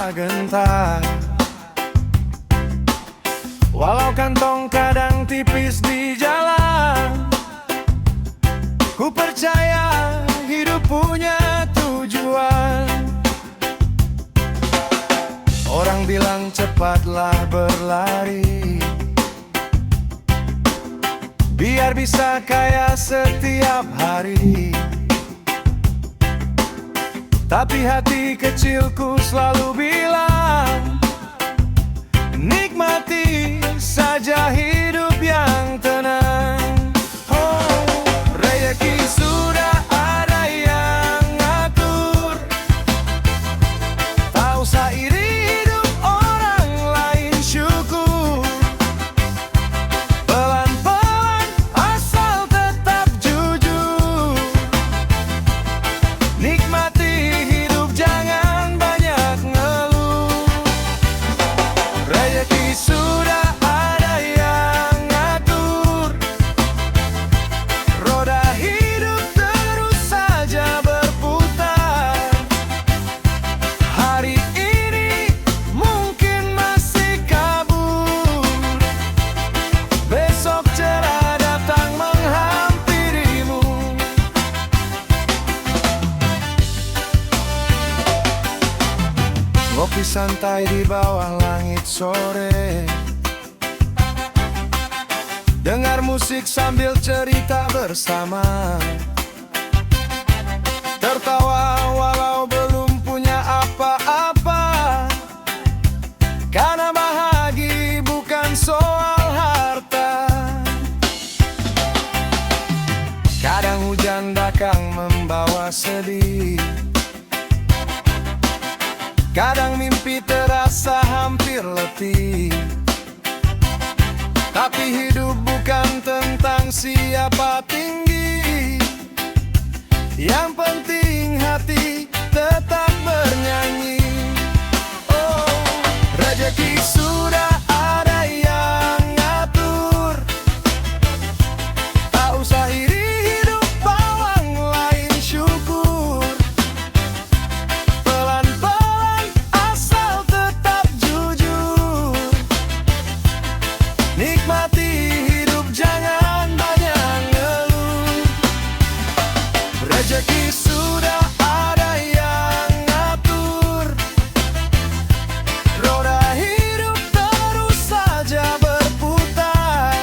terasa gentar. Walau kantong kadang tipis di jalan, ku percaya hidup punya tujuan. Orang bilang cepatlah berlari, biar bisa kaya setiap hari. Tapi hati kecilku selalu bilang, nikmati saja hidup yang tenang. Oh, rezeki sudah ada yang ngatur, tak usah iri hidup orang lain, syukur. Pelan-pelan asal tetap jujur, nikmati hidup jangan banyak ngeluh. Rezeki sudah ada yang ngatur, roda hidup terus saja berputar. Hari ini mungkin masih kabur, besok cerah datang menghampirimu. Ngopi santai di bawah langit sore, dengar musik sambil cerita bersama, tertawa walau belum punya apa-apa, karena bahagia bukan soal harta. Kadang hujan datang membawa sedih, kadang mimpi terasa hampir letih. Tapi hidup bukan tentang siapa tinggi, yang penting hati tetap bernyanyi. Oh, rezeki sudah ada yang ngatur, tak usah iri hidup orang lain, syukur. Pelan-pelan asal tetap jujur, nikmati hidup jangan banyak ngeluh. Rezeki sudah ada yang ngatur, roda hidup terus saja berputar.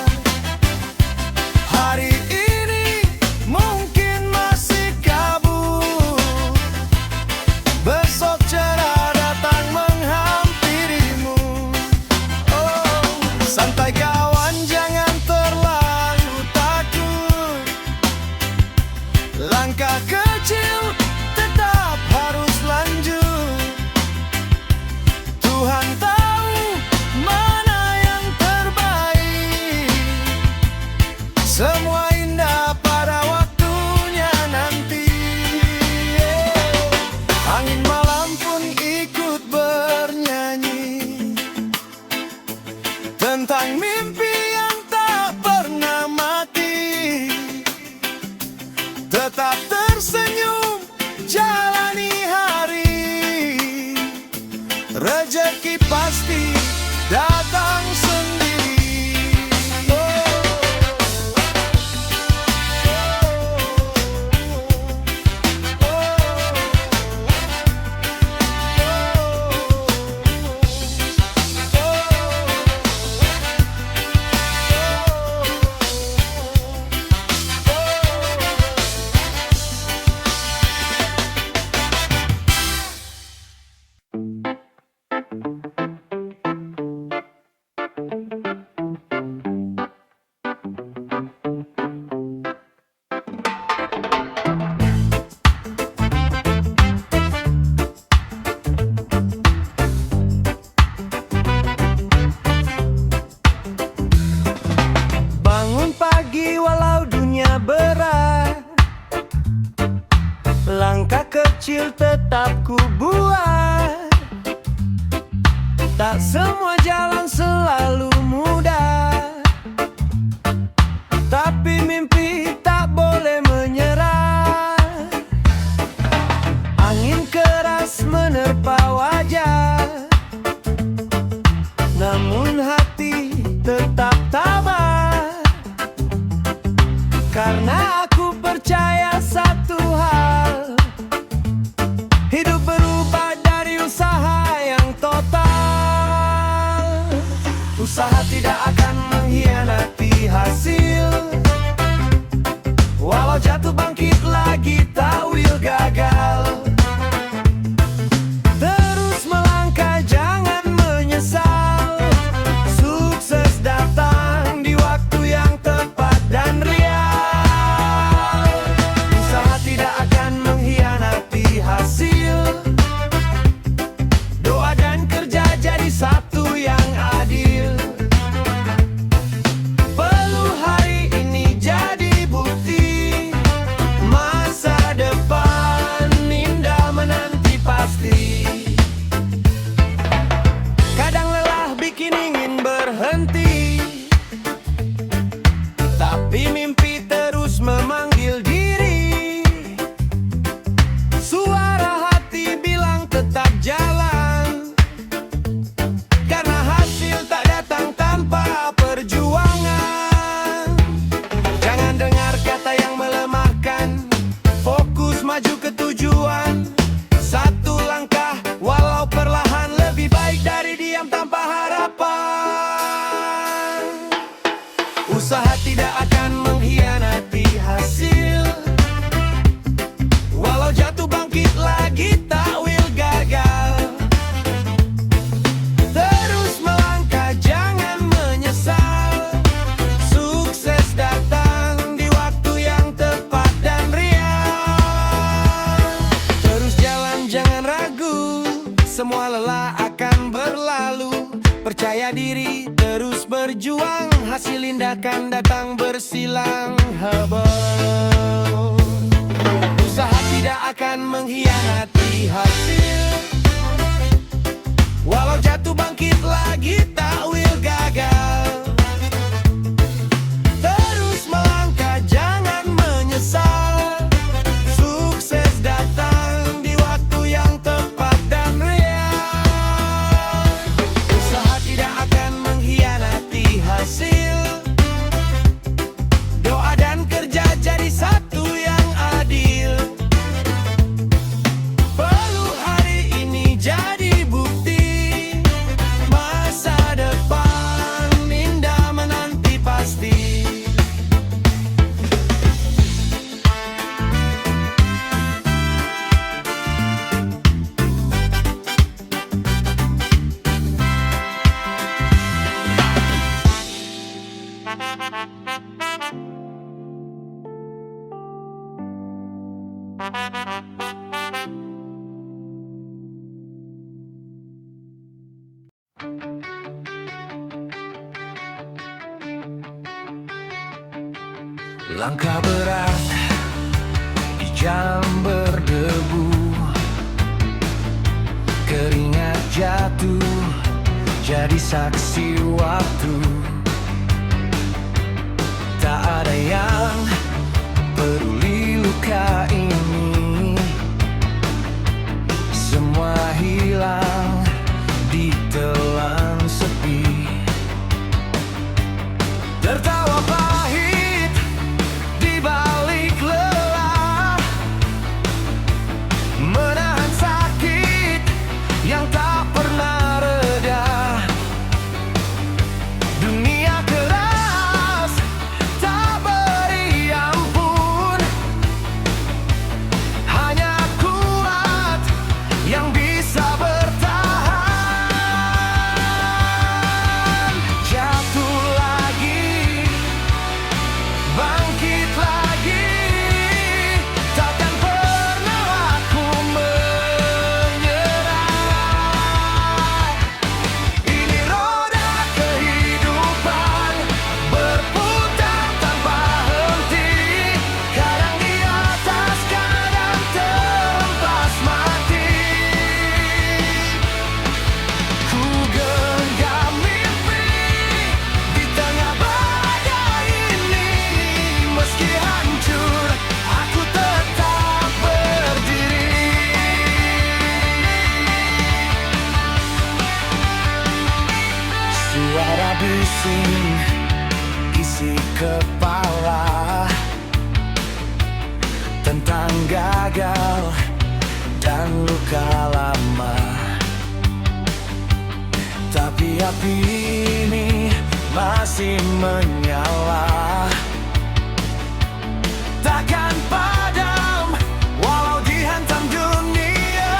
Hari ini mungkin masih kabur, besok cerah datang menghampirimu. Oh, santai kawan, jangan terlalu takut, langkah kecil tetap harus lanjut. Tuhan tahu mana yang terbaik, semua indah pada waktunya nanti. Angin malam pun ikut bernyanyi tentang mimpi yang tak pernah mati. Tetap tersenyum, jalani hari, rezeki pasti datang sendiri. Bangun pagi walau dunia berat, langkah kecil tetap ku buat. Tak semua jalan selalu mudah, tapi mimpi tak boleh menyerah. Angin keras menerpa wajah, percaya satu hal, hidup berubah dari usaha yang total. Usaha tidak akan mengkhianati hasil, walau jatuh bangkit lagi tak will gagal. Terus melangkah jangan menyesal, sukses datang di waktu yang tepat dan real. Usaha tidak akan mengkhianati hasil, doa dan kerja jadi satu yang adil. Perlu hari ini jadi bukti, masa depan indah menanti pasti. Kadang lelah bikin ingin berhenti, tapi mimpi terus memanggil diri. Suara hati bilang tetap jalan, karena hasil tak datang tanpa perjuangan. Jangan dengar kata yang melemahkan, fokus maju ke tujuan. Satu langkah walau perlahan, lebih baik dari diam tanpa harapan. Usaha tidak akan mengkhianati hasil, walau jatuh bangkit lagi tak will gagal. Terus melangkah jangan menyesal, sukses datang di waktu yang tepat dan real. Terus jalan jangan ragu, semua lelah akan berlalu. Percaya diri terus berjuang, hasil indah akan datang bersilang. Hebel. Usaha tidak akan mengkhianati hasil, walau jatuh bangkit lagi tak will gagal. Terus melangkah jangan menyesal, sukses datang di waktu yang tepat dan real. Usaha tidak akan mengkhianati hasil, doa dan kerja jadi satu yang adil. Perlu hari ini jadi bukti, masa depan indah menanti pasti. Langkah berat di jalan berdebu, keringat jatuh jadi saksi waktu. Tak ada yang peduli luka ini, semua hilang ditelan sepi. Tertawa pahit di balik lelah, menahan sakit yang tak pernah reda. tentang gagal dan luka lama. Tapi api ini masih menyala, takkan padam walau dihantam dunia.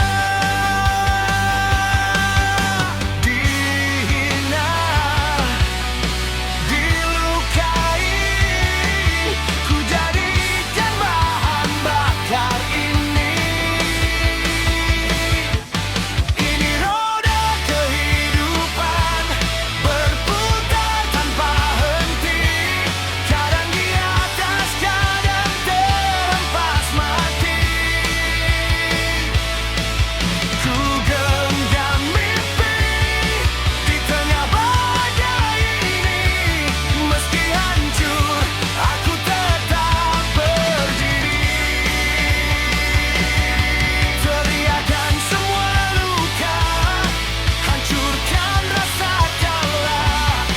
Dihina, dilukai, ku jadikan bahan bakar ini. Ini roda kehidupan berputar tanpa henti, kadang di atas, kadang terhempas mati. Ku genggam mimpi di tengah badai ini, meski hancur aku tetap berdiri. Teriakan semua luka, hancurkan rasa kalah.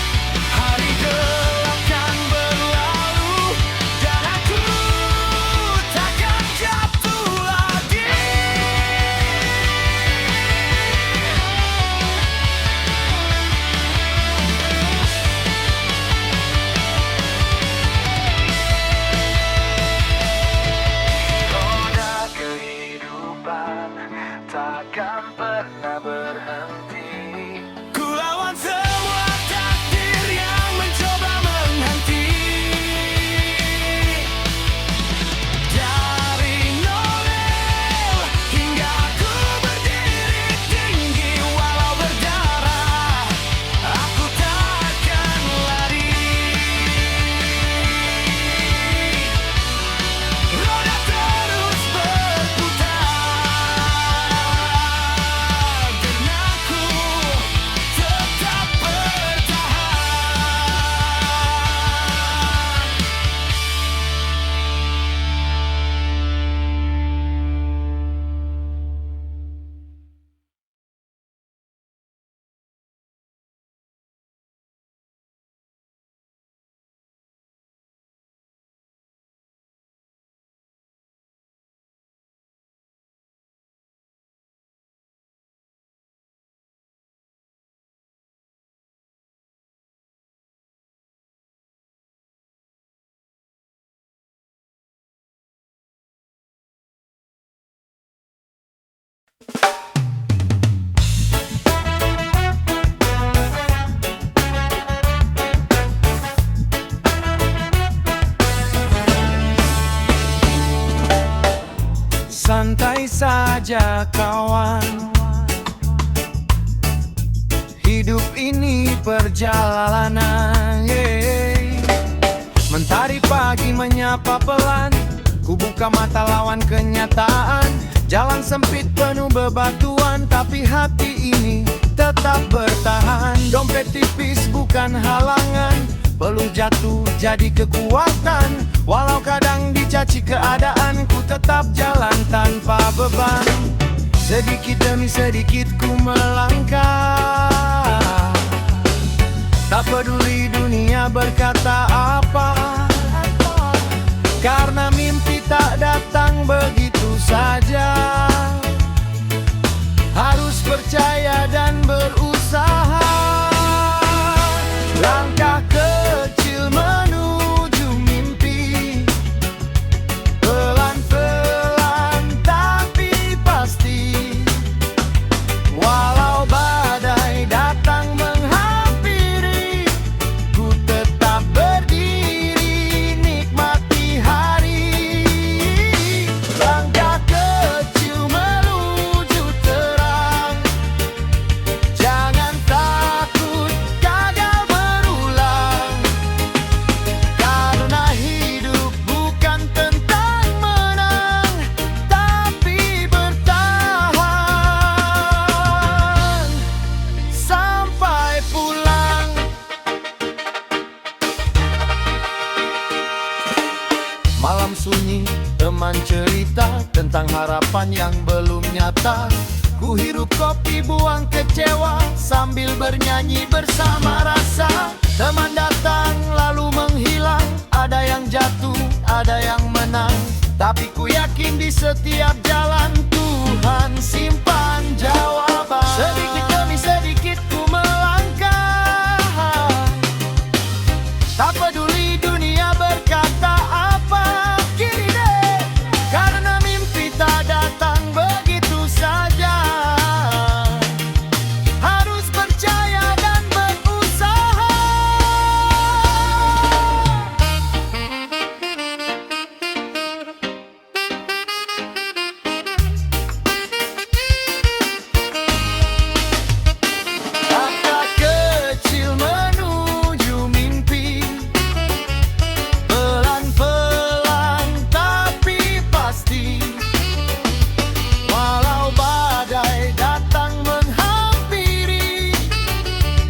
Hari gelap kan berlalu dan aku takkan jatuh lagi. Roda kehidupan takkan pernah berhenti. Ku lawan semua takdir yang mencoba menghenti. Dari nol hingga aku berdiri tinggi, walau berdarah aku takkan lari. Roda terus berputar dan aku tetap bertahan. Santai saja kawan, hidup ini perjalanan. Mentari pagi menyapa pelan, ku buka mata lawan kenyataan. Jalan sempit penuh bebatuan, tapi hati ini tetap bertahan. Dompet tipis bukan halangan, peluh jatuh jadi kekuatan. Walau kadang dicaci keadaan, ku tetap jalan tanpa beban. Sedikit demi sedikit ku melangkah, tak peduli dunia berkata apa, karena mimpi tak datang begitu saja. Harus percaya dan berusaha. Langkah kecil menuju mimpi, pelan-pelan tapi pasti. Walau badai datang menghampiri, ku tetap berdiri nikmati hari. Langkah kecil menuju terang, jangan takut gagal berulang, karena hidup bukan tentang menang, tapi bertahan sampai pulang. Malam sunyi, teman cerita tentang harapan yang belum nyata. Ku hirup kopi, buang kecewa, sambil bernyanyi bersama rasa. Teman datang lalu menghilang, ada yang jatuh, ada yang menang, Tapi ku yakin di setiap jalan Tuhan simpan jawaban. Sedikit demi sedikit ku melangkah, tak peduli dunia berkata apa. Kini deh, karena mimpi tak datang begitu saja, harus percaya dan berusaha. Langkah kecil menuju mimpi, pelan-pelan tapi pasti. Walau badai datang menghampiri,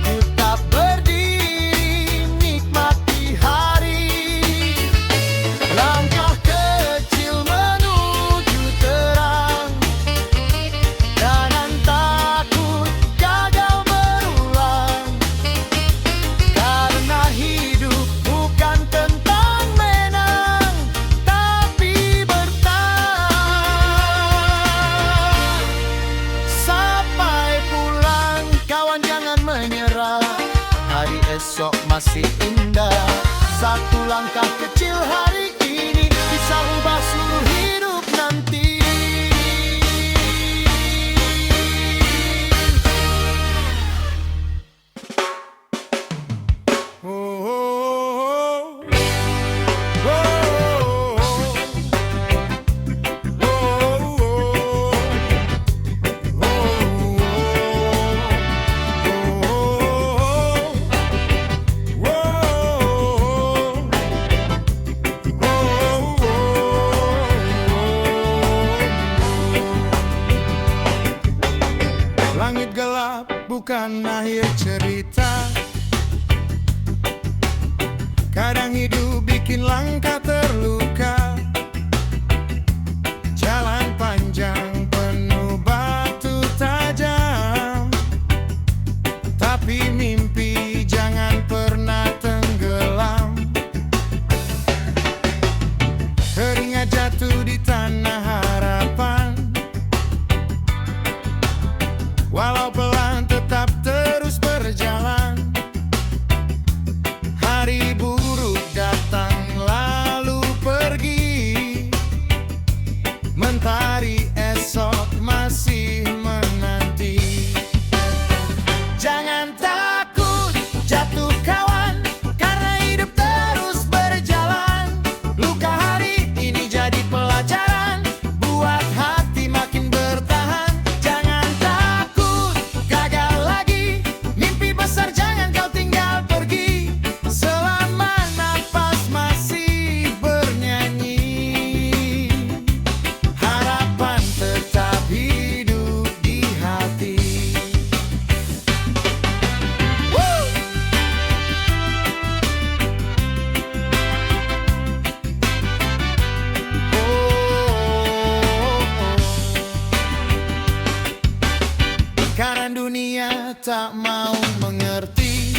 tetap berdiri nikmati hari. Langkah kecil menuju terang, jangan takut gagal berulang. Karena hidup bukan tentang menang, tapi bertahan. Sampai pulang kawan, jangan menyerah, hari esok masih indah. Satu langkah kecil hari ini bisa ubah seluruh hidup nanti. Oh, oh, oh, oh, langit gelap bukan akhir cerita. Kadang hidup bikin langkah terluka. Jalan panjang penuh batu tajam, tapi mimpi jangan pernah tenggelam. Keringat jatuh di tanah harapan, walau pelan tetap terus berjalan. Hari buruk datang lalu pergi, mentari esok masih menanti. Jangan takut jatuh kawan, karena hidup terus berjalan. Luka hari ini jadi pelajaran, buat hati makin bertahan. Jangan takut gagal lagi, mimpi besar jangan kau tinggal pergi. Selama nafas masih bernyanyi, harapan tetap hidup di hati. Woo! Karena dunia tak mau mengerti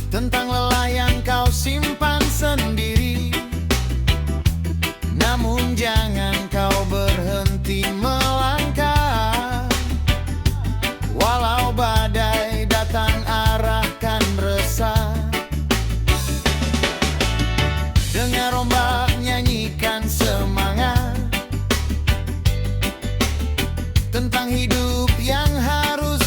tentang lelah yang kau simpan sendiri. Namun jangan kau berhenti melangkah, walau badai datang arahkan resah. Dengar ombak nyanyikan semangat tentang hidup yang harus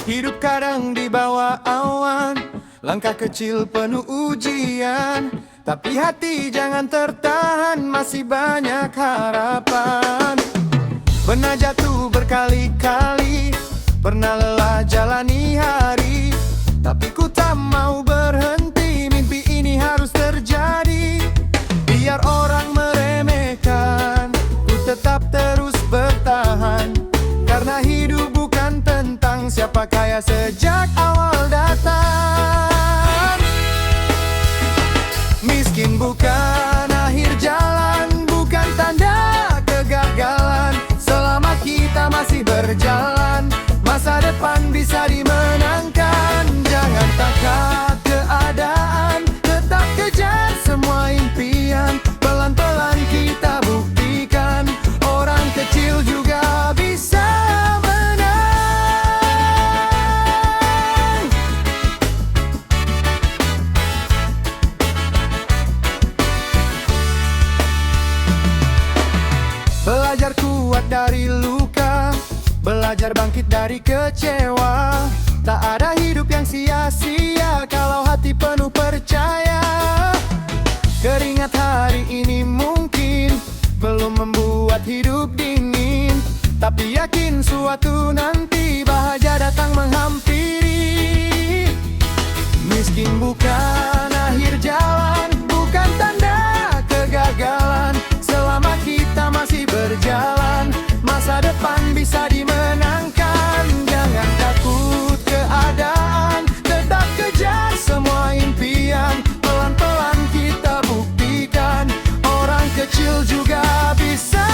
Hidup kadang di bawah awan, langkah kecil penuh ujian, tapi hati jangan tertahan, masih banyak harapan. Pernah jatuh berkali-kali, pernah lelah jalani hari, tapi ku tak mau berhenti, mimpi ini harus terjadi. Biar orang meremehkan, ku tetap terus bertahan, karena hidup bukan tentang siapa kaya sejak awal datang. Miskin bukan akhir jalan, bukan tanda kegagalan. Selama kita masih berjalan, masa depan bisa dimenangkan. Jangan takut keadaan, tetap kejar semua impian. Pelan-pelan kita buktikan, orang kecil juga bisa menang. Belajar kuat dari luka, belajar bangkit dari kecewa. Tak ada hidup yang sia-sia kalau hati penuh percaya. Keringat hari ini mungkin belum membuat hidup dingin, tapi yakin suatu nanti bahagia datang menghampiri. Miskin bukan akhir jalan, bukan tanda kegagalan. Selama kita masih berjalan, masa depan bisa dimenangkan. Jangan takut keadaan, tetap kejar semua impian. Pelan-pelan kita buktikan, orang kecil juga bisa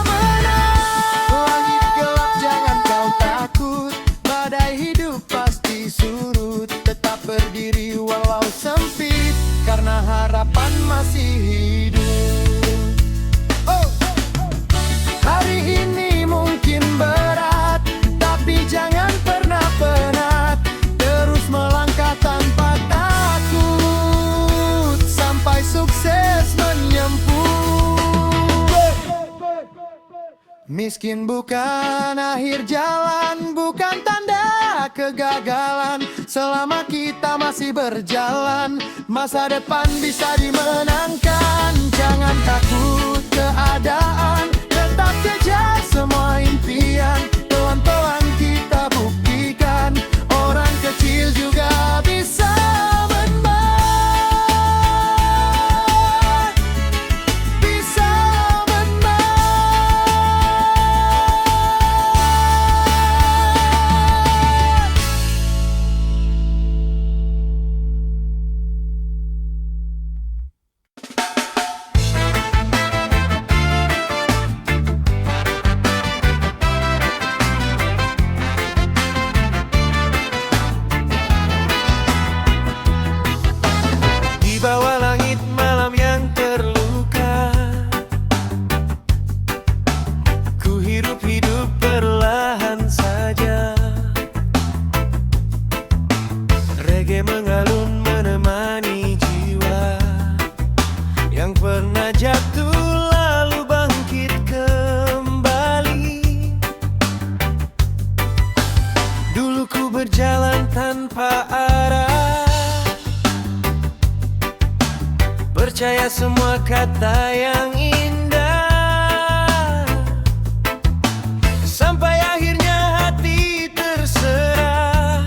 menang. Langit gelap jangan kau takut, badai hidup pasti surut. Tetap berdiri walau sempit, karena harapan masih hidup. Hari ini mungkin berat, tapi jangan pernah penat. Terus melangkah tanpa takut, sampai sukses menyemput. Miskin bukan akhir jalan, bukan tanda kegagalan. Selama kita masih berjalan, masa depan bisa dimenangkan. Jangan takut keadaan, tetap kejar semua impian. Pelan-pelan kita buktikan, orang kecil juga bisa menang. Bisa menang. Di bawah langit malam yang terluka, ku hidup perlahan saja. Reggae mengalun menemani jiwa yang pernah jatuh lalu bangkit kembali. Dulu ku berjalan tanpa arah, percaya semua kata yang indah, sampai akhirnya hati terserah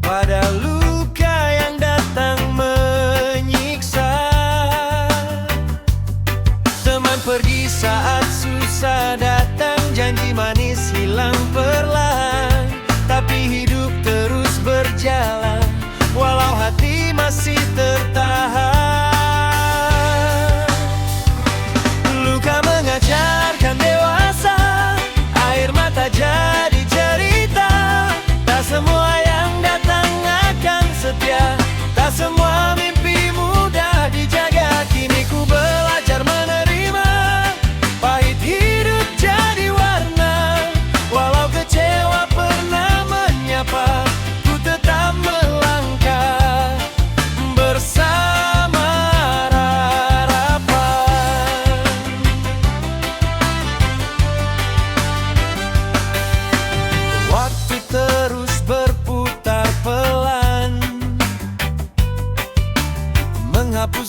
pada luka yang datang menyiksa. Teman pergi saat susah datang, janji manis hilang perlahan, tapi hidup terus berjalan walau hati masih tertahan.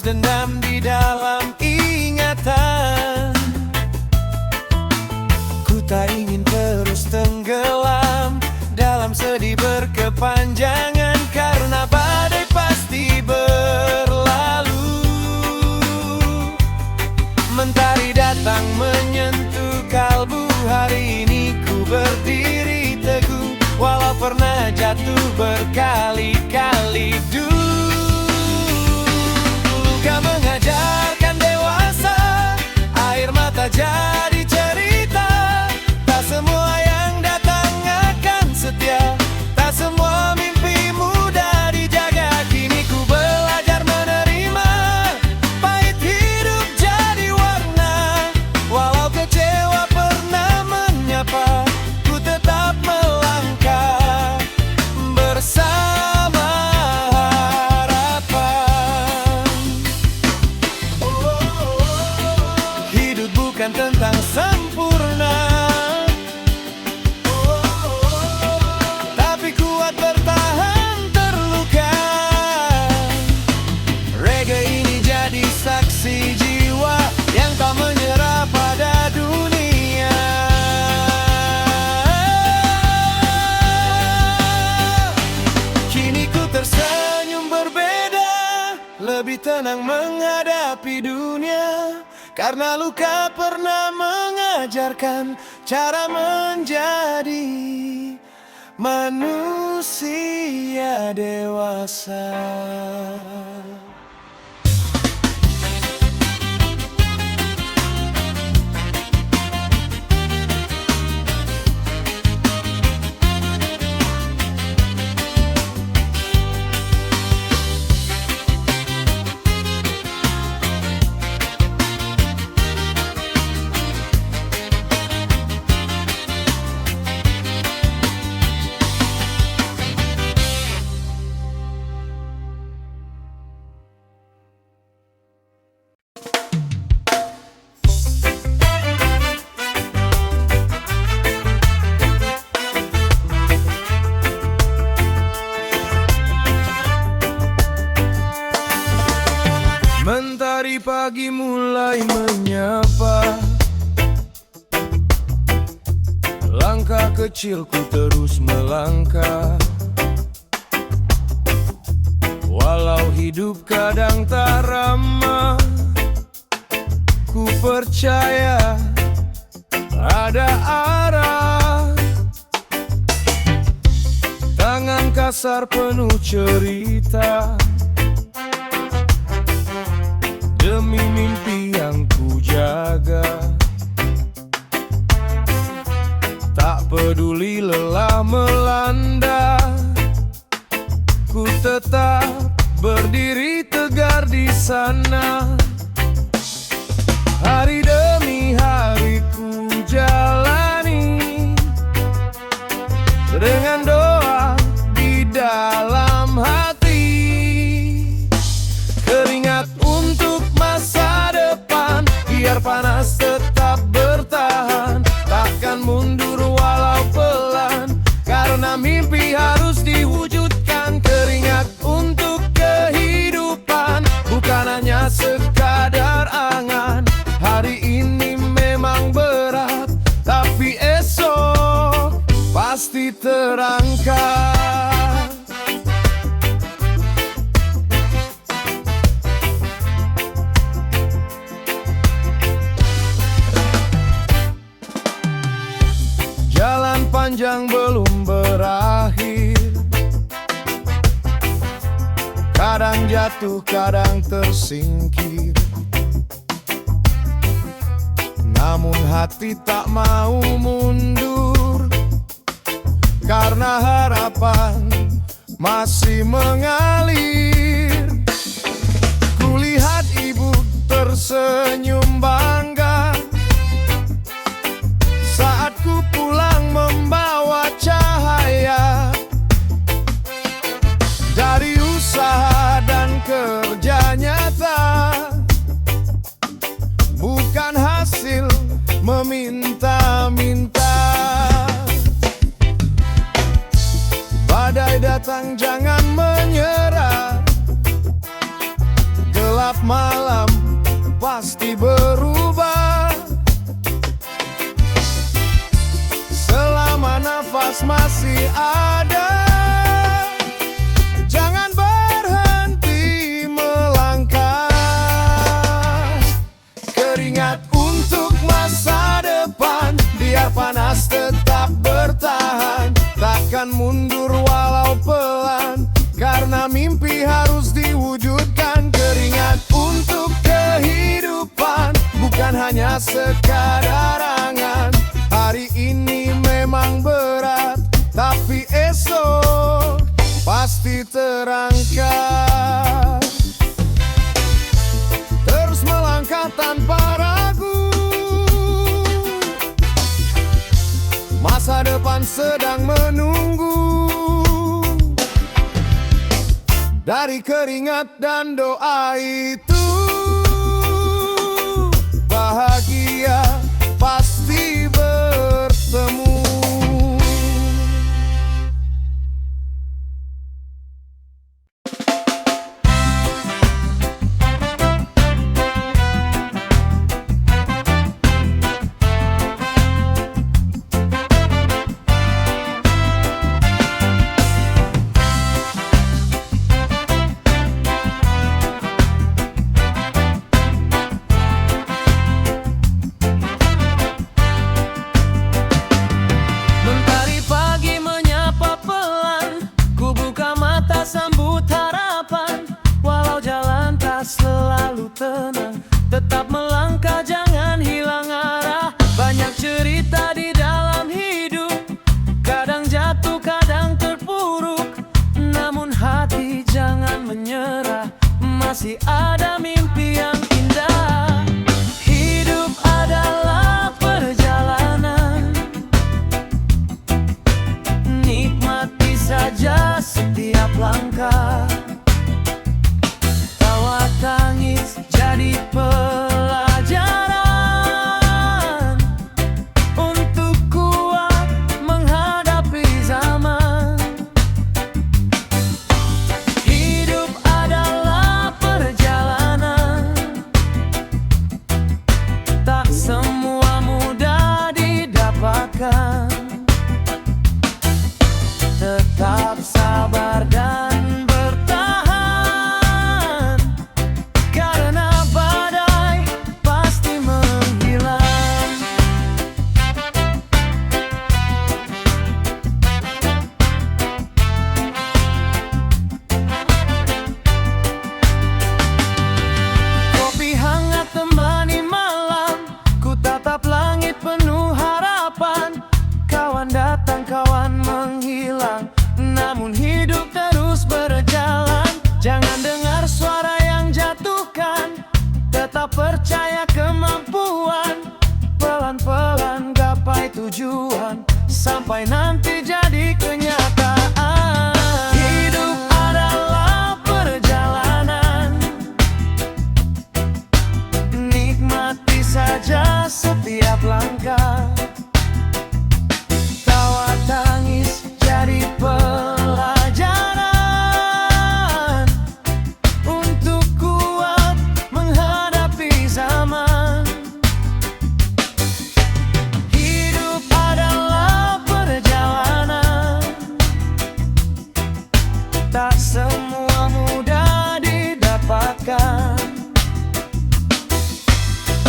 terpendam di dalam ingatan. Ku tak ingin terus tenggelam dalam sedih berkepanjangan, karena badai pasti berlalu. Mentari datang menyentuh kalbu, hari ini ku berdiri teguh, walau pernah jatuh berkali-kali. Luka mengajarkan dewasa, air mata jadi cerita. Tak semua yang datang akan setia, tak semua mimpi mudah dijaga. Kini ku belajar menerima, pahit hidup jadi warna. Walau kecewa pernah menyapa, ku tetap melangkah bersama harapan. Hidup bukan tentang sempurna, tapi kuat bertahan terluka. Reggae ini jadi saksi jiwa yang tak menyerah pada dunia. Kini ku tersenyum berbeda, lebih tenang menghadapi dunia, karena luka pernah mengajarkan cara menjadi manusia dewasa. Mentari pagi mulai menyapa, langkah kecilku terus melangkah. Walau hidup kadang tak ramah, ku percaya ada arah. Tangan kasar penuh cerita, demi mimpi yang ku jaga. Tak peduli lelah melanda, ku tetap berdiri tegar di sana. Hari demi hari ku jalani, dengan doa di dalam hati. Keringat untuk masa depan, biar panas tetap bertahan. Takkan mundur walau pelan, karena mimpi harus diwujudkan. Keringat untuk kehidupan, bukan hanya sekadar angan. Hari ini memang berat, tapi esok pasti terangkat. Jalan panjang belum berakhir, kadang jatuh, kadang tersingkir. Namun hati tak mau mundur, karena harapan masih mengalir. Kulihat ibu tersenyum bangga saat ku pulang membawa cahaya dari usaha dan kerja nyata, bukan hasil meminta-minta. Badai datang jangan menyerah, gelap Setiap malam pasti berubah. Selama nafas masih ada, jangan berhenti melangkah. Keringat untuk masa depan, biar panas tetap bertahan. Takkan mundur walau pelan, karena mimpi harus diwujudkan. Keringat untuk kehidupan, bukan hanya sekadar angan. Hari ini memang berat, tapi esok pasti terangkat. Terus melangkah tanpa ragu, masa depan sedang menunggu. Dari keringat dan doa itu, bahagia pasti bertemu. Sambut harapan, walau jalan tak selalu tenang. Tetap melangkah, jangan hilang arah. Banyak cerita di dalam hidup, kadang jatuh, kadang terpuruk. Namun hati jangan menyerah, masih ada mimpi yang indah. Hidup adalah perjalanan, nikmati saja setiap langkah. Tawa tangis jadi pelajaran untuk kuat menghadapi zaman. Hidup adalah perjalanan, tak semua mudah didapatkan. Tetap sabar dan bertahan, karena badai pasti menghilang. Kopi hangat temani malam, ku tatap langit penuh harapan. Kawan datang, kawan menghilang, namun hidup terus berjalan. Jangan dengar suara yang jatuhkan, tetap percaya kemampuan. Pelan-pelan gapai tujuan, sampai nanti jadi kenyataan. Hidup adalah perjalanan, nikmati saja setiap langkah. Tawa tangis jadi pelajaran untuk kuat menghadapi zaman. Hidup adalah perjalanan, tak semua mudah didapatkan.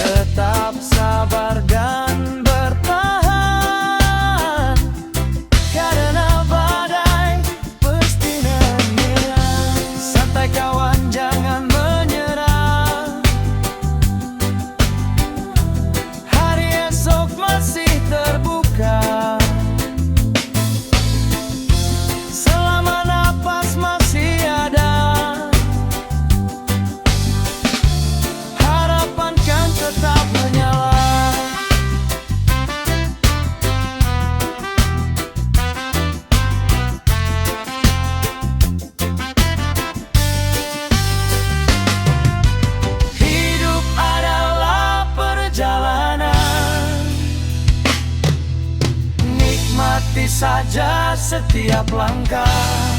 Tetap sabar dan bertahan, karena badai pasti menghilang. Santai kawan, jangan menyerah, hari esok masih terbuka. Selama napas masih ada, harapan kan tetap menyala. Hidup adalah perjalanan, nikmati saja setiap langkah.